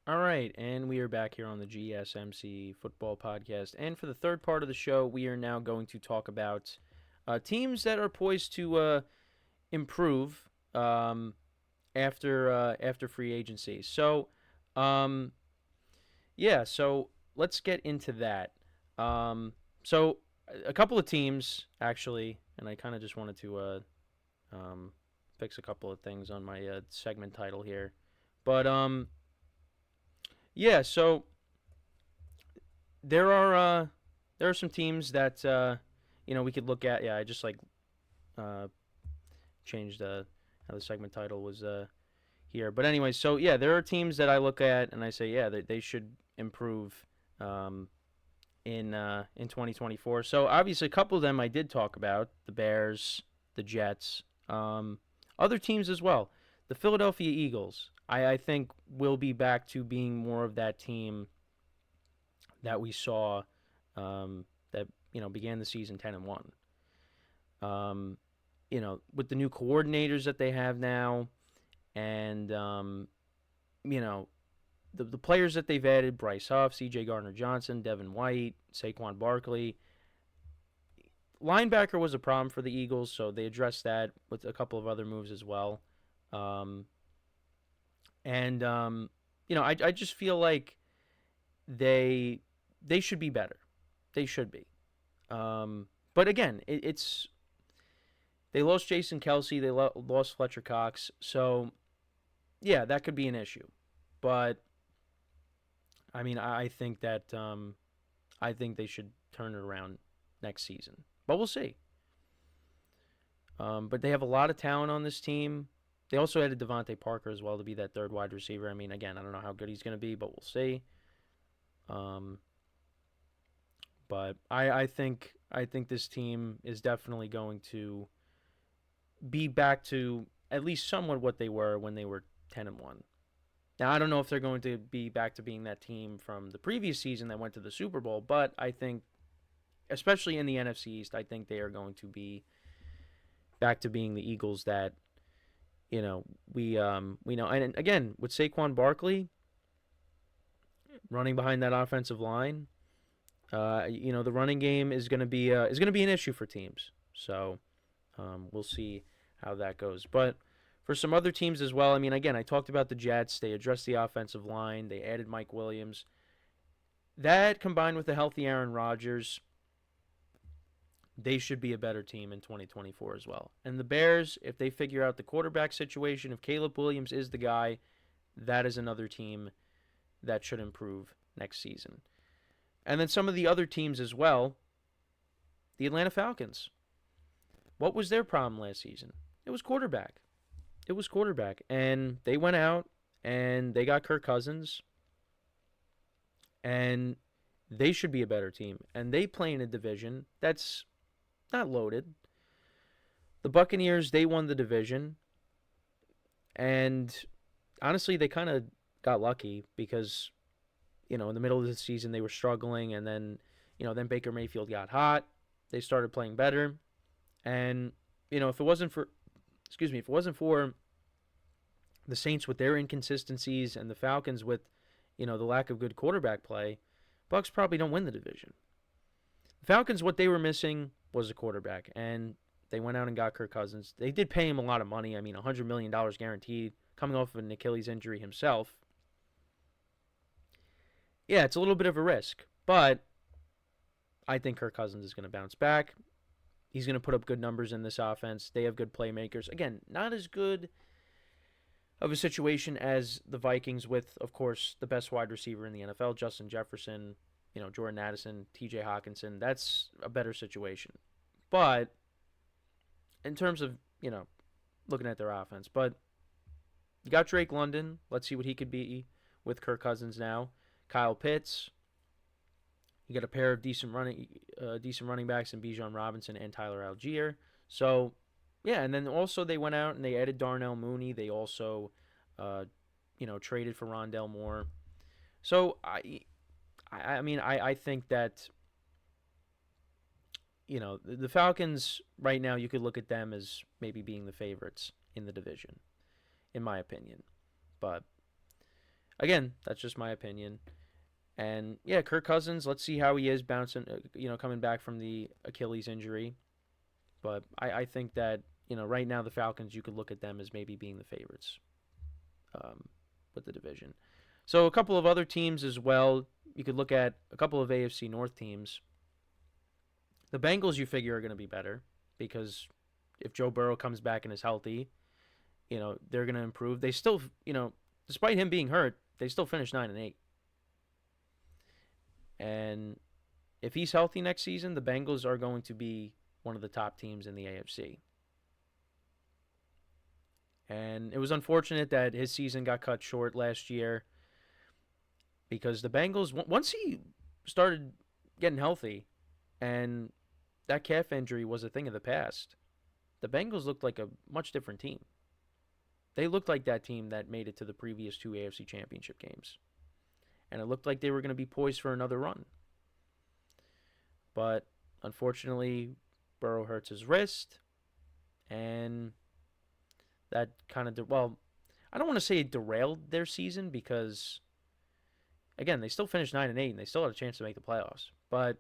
All right, and we are back here on the GSMC Football Podcast. And for the third part of the show, we are now going to talk about teams that are poised to improve after free agency. Um, so let's get into that. So a couple of teams actually, and I kind of just wanted to um, fix a couple of things on my segment title here, but yeah. So there are some teams that we could look at. Yeah, I just uh, changed how the segment title was here. But anyway, so yeah, there are teams that I look at and I say, yeah, they should improve um, in 2024. So obviously, a couple of them I did talk about: the Bears, the Jets, other teams as well. The Philadelphia Eagles, I think, will be back to being more of that team that we saw that began the season 10-1. Um, with the new coordinators that they have now, and you know the players that they've added: Bryce Huff, C.J. Gardner-Johnson, Devin White, Saquon Barkley. Linebacker was a problem for the Eagles, so they addressed that with a couple of other moves as well. Um, and I just feel like they they should be better. They should be. But again, it's they lost Jason Kelsey, they lost Fletcher Cox, so yeah, that could be an issue. But I mean, I think that I think they should turn it around next season. But we'll see. But they have a lot of talent on this team. They also added Devontae Parker as well to be that third wide receiver. I mean, again, I don't know how good he's going to be, but we'll see. Um, but I think this team is definitely going to be back to at least somewhat what they were when they were 10-1. Now, I don't know if they're going to be back to being that team from the previous season that went to the Super Bowl, but I think, especially in the NFC East, I think they are going to be back to being the Eagles that we know. And again, with Saquon Barkley running behind that offensive line, the running game is going to be an issue for teams. So we'll see how that goes. But for some other teams as well, I mean, again, I talked about the Jets. They addressed the offensive line. They added Mike Williams. That combined with the healthy Aaron Rodgers, they should be a better team in 2024 as well. And the Bears, if they figure out the quarterback situation, if Caleb Williams is the guy, that is another team that should improve next season. And then some of the other teams as well, the Atlanta Falcons. What was their problem last season? It was quarterback. It was quarterback. And they went out and they got Kirk Cousins, and they should be a better team. And they play in a division that's not loaded. The Buccaneers, they won the division. And honestly, they kind of got lucky because, in the middle of the season, they were struggling. And then Baker Mayfield got hot. They started playing better. And, if it wasn't for the Saints with their inconsistencies and the Falcons with, the lack of good quarterback play, Bucs probably don't win the division. The Falcons, what they were missing was a quarterback, and they went out and got Kirk Cousins. They did pay him a lot of money. I mean, $100 million guaranteed, coming off of an Achilles injury himself. Yeah, it's a little bit of a risk, but I think Kirk Cousins is going to bounce back. He's going to put up good numbers in this offense. They have good playmakers. Again, not as good of a situation as the Vikings with, of course, the best wide receiver in the NFL, Justin Jefferson, Jordan Addison, TJ Hawkinson. That's a better situation. But in terms of, looking at their offense, but you got Drake London. Let's see what he could be with Kirk Cousins now. Kyle Pitts. You got a pair of decent running backs in Bijan Robinson and Tyler Algier. So, yeah, and then also they went out and they added Darnell Mooney. They also, traded for Rondell Moore. So I think that, the Falcons right now, you could look at them as maybe being the favorites in the division, in my opinion. But again, that's just my opinion. And yeah, Kirk Cousins, let's see how he is bouncing, coming back from the Achilles injury. But I think that, right now the Falcons, you could look at them as maybe being the favorites um, with the division. So a couple of other teams as well. You could look at a couple of AFC North teams. The Bengals, you figure, are going to be better because if Joe Burrow comes back and is healthy, they're going to improve. They still, despite him being hurt, they still finished 9-8. And if he's healthy next season, the Bengals are going to be one of the top teams in the AFC. And it was unfortunate that his season got cut short last year because the Bengals, once he started getting healthy and that calf injury was a thing of the past, the Bengals looked like a much different team. They looked like that team that made it to the previous 2 AFC championship games. And it looked like they were going to be poised for another run. But unfortunately, Burrow hurts his wrist, and that kind of, I don't want to say it derailed their season because, again, they still finished 9-8 and they still had a chance to make the playoffs. But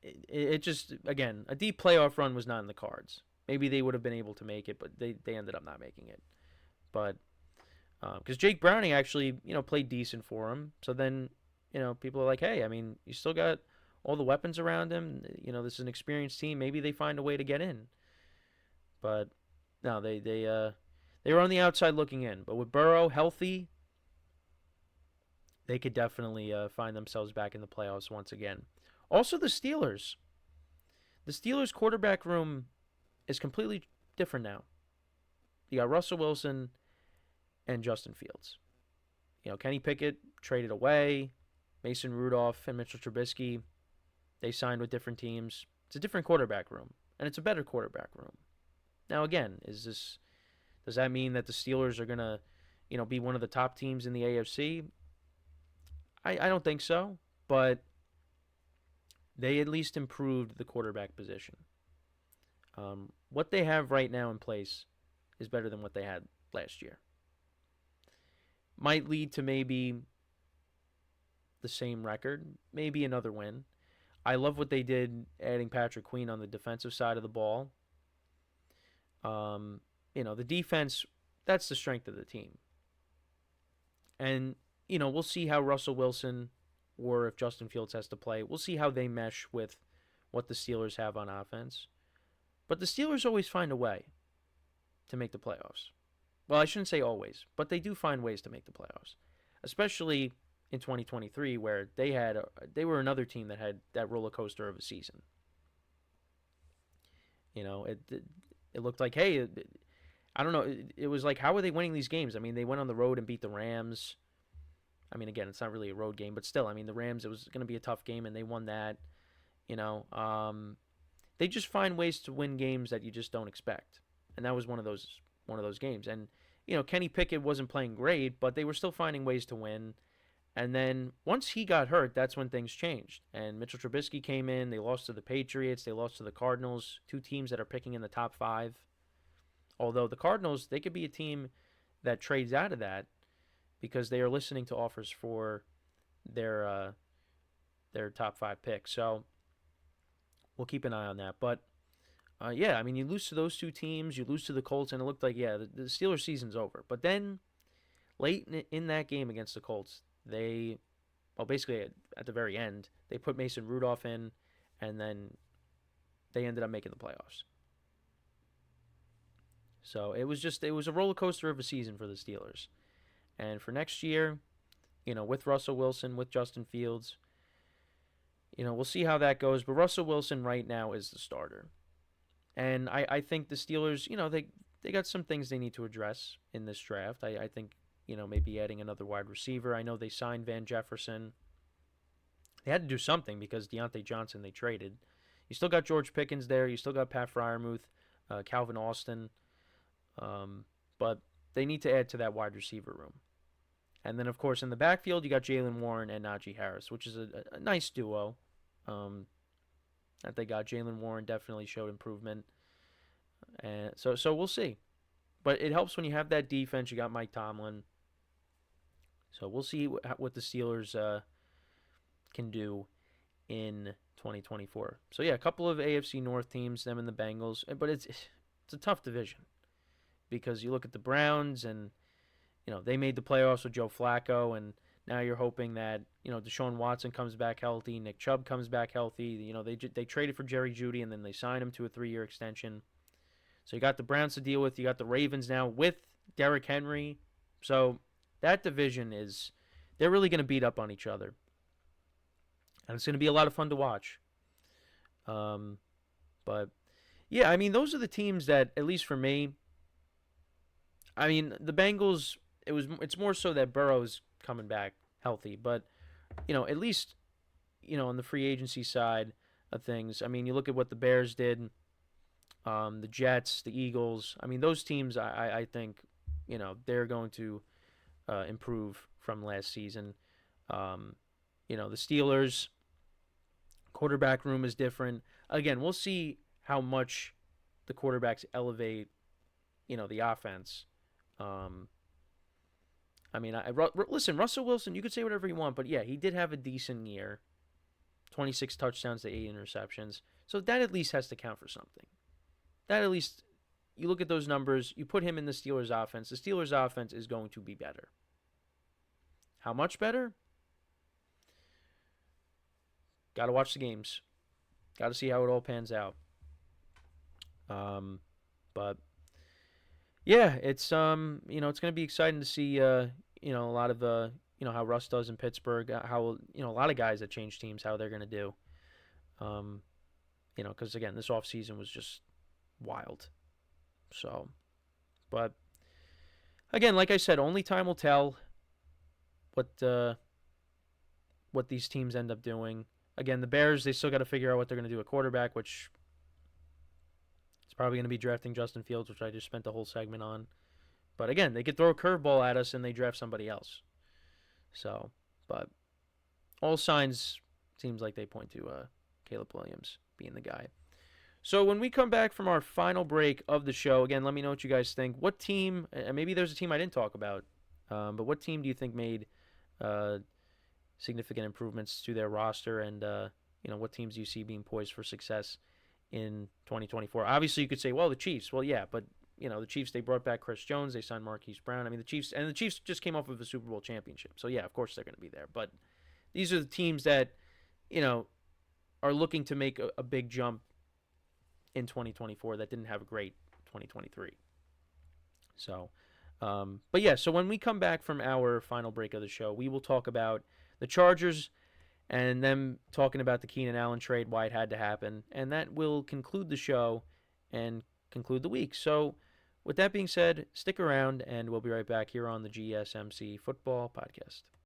it just, again, a deep playoff run was not in the cards. Maybe they would have been able to make it, but they ended up not making it. But because Jake Browning actually, played decent for him. So then, people are like, hey, I mean, you still got all the weapons around him. This is an experienced team. Maybe they find a way to get in. But no, they were on the outside looking in. But with Burrow healthy, they could definitely find themselves back in the playoffs once again. Also, the Steelers. The Steelers quarterback room is completely different now. You got Russell Wilson and Justin Fields. Kenny Pickett traded away. Mason Rudolph and Mitchell Trubisky, they signed with different teams. It's a different quarterback room, and it's a better quarterback room. Now, again, does that mean that the Steelers are going to, be one of the top teams in the AFC? I don't think so, but they at least improved the quarterback position. What they have right now in place is better than what they had last year. Might lead to maybe the same record, maybe another win. I love what they did adding Patrick Queen on the defensive side of the ball. The defense, that's the strength of the team. And, we'll see how Russell Wilson or if Justin Fields has to play, we'll see how they mesh with what the Steelers have on offense. But the Steelers always find a way to make the playoffs. Well, I shouldn't say always, but they do find ways to make the playoffs, especially in 2023 where they were another team that had that roller coaster of a season. It looked like, hey, I don't know, it was like, how are they winning these games? I mean, they went on the road and beat the Rams. I mean, again, it's not really a road game, but still, I mean, the Rams, it was going to be a tough game, and they won that. They just find ways to win games that you just don't expect, and that was one of those games. And Kenny Pickett wasn't playing great, but they were still finding ways to win. And then once he got hurt, that's when things changed. And Mitchell Trubisky came in. They lost to the Patriots. They lost to the Cardinals, 2 teams that are picking in the top 5. Although the Cardinals, they could be a team that trades out of that because they are listening to offers for their top 5 picks. So we'll keep an eye on that. But, I mean, you lose to those 2 teams. You lose to the Colts, and it looked like, the Steelers season's over. But then late in that game against the Colts, basically at the very end, they put Mason Rudolph in, and then they ended up making the playoffs. So it was a roller coaster of a season for the Steelers. And for next year, with Russell Wilson, with Justin Fields, we'll see how that goes. But Russell Wilson right now is the starter. And I think the Steelers, they got some things they need to address in this draft. I think, maybe adding another wide receiver. I know they signed Van Jefferson. They had to do something because Deontay Johnson they traded. You still got George Pickens there. You still got Pat Freiermuth, Calvin Austin. But they need to add to that wide receiver room. And then, of course, in the backfield, you got Jaylen Warren and Najee Harris, which is a nice duo that they got. Jaylen Warren definitely showed improvement. And so we'll see. But it helps when you have that defense. You got Mike Tomlin. So we'll see what the Steelers can do in 2024. So yeah, a couple of AFC North teams, them and the Bengals, but it's a tough division because you look at the Browns and they made the playoffs with Joe Flacco, and now you're hoping that Deshaun Watson comes back healthy, Nick Chubb comes back healthy. They traded for Jerry Jeudy and then they signed him to a 3-year extension. So you got the Browns to deal with. You got the Ravens now with Derrick Henry. So that division they're really going to beat up on each other. And it's going to be a lot of fun to watch. But, yeah, I mean, those are the teams that, at least for me, I mean, the Bengals, it's more so that Burrow's coming back healthy. But, at least, on the free agency side of things, I mean, you look at what the Bears did, the Jets, the Eagles. I mean, those teams, I think, they're going to improve from last season. The Steelers, quarterback room is different. Again, we'll see how much the quarterbacks elevate, the offense. I mean, listen, Russell Wilson, you could say whatever you want, but yeah, he did have a decent year. 26 touchdowns to 8 interceptions. So that at least has to count for something. That at least, you look at those numbers, you put him in the Steelers offense. The Steelers offense is going to be better. How much better? Got to watch the games. Got to see how it all pans out. But yeah, it's it's going to be exciting to see a lot of how Russ does in Pittsburgh, how a lot of guys that change teams, how they're going to do. Because again, this offseason was just wild. So, but again, like I said, only time will tell what these teams end up doing. Again, the Bears, they still got to figure out what they're going to do at quarterback, which is probably going to be drafting Justin Fields, which I just spent the whole segment on. But again, they could throw a curveball at us and they draft somebody else. So, but all signs seems like they point to Caleb Williams being the guy. So when we come back from our final break of the show, again, let me know what you guys think. What team, and maybe there's a team I didn't talk about, but what team do you think made significant improvements to their roster, and what teams do you see being poised for success in 2024? Obviously, you could say, well, the Chiefs. Well, yeah, but the Chiefs, they brought back Chris Jones, they signed Marquise Brown. I mean, the Chiefs just came off of a Super Bowl championship, so yeah, of course they're going to be there. But these are the teams that are looking to make a big jump in 2024 that didn't have a great 2023. So, but yeah, so when we come back from our final break of the show, we will talk about the Chargers and them talking about the Keenan Allen trade, why it had to happen, and that will conclude the show and conclude the week. So with that being said, stick around and we'll be right back here on the GSMC Football Podcast.